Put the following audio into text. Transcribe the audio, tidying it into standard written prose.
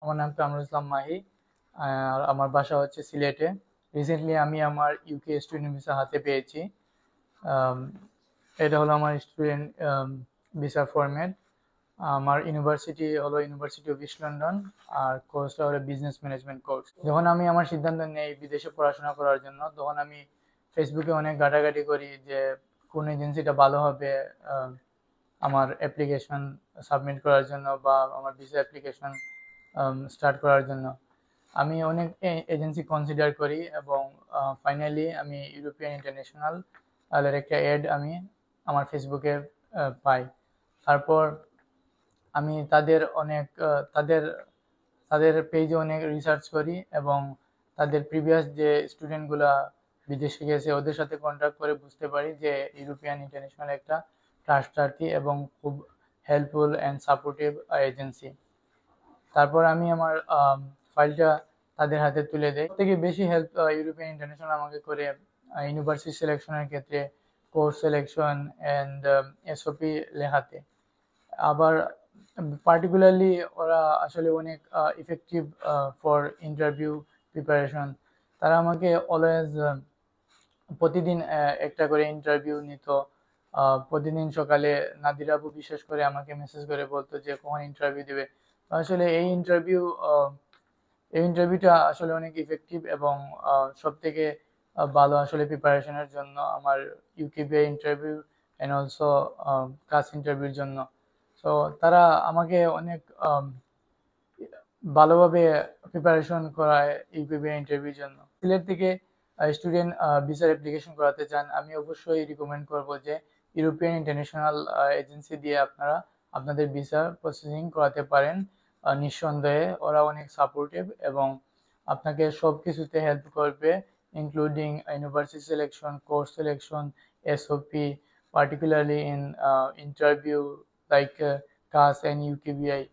আমার নাম কামরুল ইসলাম মাহি। আর আমার বাসা হচ্ছে সিলেটে। রিসেন্টলি আমি আমার ইউকে স্টুডেন্ট ভিসা হাতে পেয়েছি। আম, এটা হলো আমার স্টুডেন্ট ভিসা ফরম্যাট। আমার ইউনিভার্সিটি হলো ইউনিভার্সিটি অফ ইস্ট লন্ডন। আর কোর্সটা হলো বিজনেস ম্যানেজমেন্ট কোর্স। যখন আমি আমার সিদ্ধান্ত নেই বিদেশে পড়াশোনা করার জন্য, তখন আমি ফেসবুকে অনেক ঘাটাঘাটি করি যে কোন এজেন্সিটা ভালো হবে আমার অ্যাপ্লিকেশন সাবমিট করার জন্য বা আমার ভিসা অ্যাপ্লিকেশন স্টার্ট করার জন্য। আমি অনেক এজেন্সি কনসিডার করি এবং ফাইনালি আমি ইউরোপিয়ান ইন্টারন্যাশনাল এর একটা অ্যাড আমি আমার ফেসবুকে পাই। তারপর আমি তাদের তাদের পেজে অনেক রিসার্চ করি এবং তাদের প্রিভিয়াস যে স্টুডেন্টগুলা বিদেশে গেছে ওদের সাথে কন্ট্যাক্ট করে বুঝতে পারি যে ইউরোপিয়ান ইন্টারন্যাশনাল একটা ট্রাস্টওয়ার্থি এবং খুব হেল্পফুল অ্যান্ড সাপোর্টিভ এজেন্সি। তারপর আমি আমার ফাইলটা তাদের হাতে তুলে দেই। থেকে বেশি হেল্প ইউরোপিয়ান ইন্টারন্যাশনাল আমাকে করে ইউনিভার্সিটি সিলেকশনের ক্ষেত্রে, কোর্স সিলেকশন অ্যান্ড এসওপি লেখাতে। আবার পার্টিকুলারলি ওরা আসলে অনেক ইফেক্টিভ ফর ইন্টারভিউ প্রিপারেশন। তারা আমাকে অলওয়েজ প্রতিদিন একটা করে ইন্টারভিউ নিত। প্রতিদিন সকালে নাদির আপু বিশেষ করে আমাকে মেসেজ করে বলতো যে কখন ইন্টারভিউ দিবে। তো আসলে এই ইন্টারভিউটা আসলে অনেক ইফেক্টিভ এবং সব থেকে ভালো আসলে প্রিপারেশনের জন্য আমার ইউকেবিআই ইন্টারভিউ অ্যান্ড অলসো ক্লাস ইন্টারভিউর জন্য। তো তারা আমাকে অনেক ভালোভাবে প্রিপারেশন করায় ইউকেবিআই ইন্টারভিউর জন্য। সিলেট থেকে স্টুডেন্ট ভিসার অ্যাপ্লিকেশন করাতে চান, আমি অবশ্যই রিকমেন্ড করব যে ইউরোপিয়ান ইন্টারন্যাশনাল এজেন্সি দিয়ে আপনারা আপনাদের ভিসা প্রসেসিং করাতে পারেন। নিঃসন্দেহে ওরা অনেক সাপোর্টিভ এবং আপনাকে সব কিছুতে হেল্প করবে, including university selection, course selection, SOP, particularly in interview like CAS and UKBI.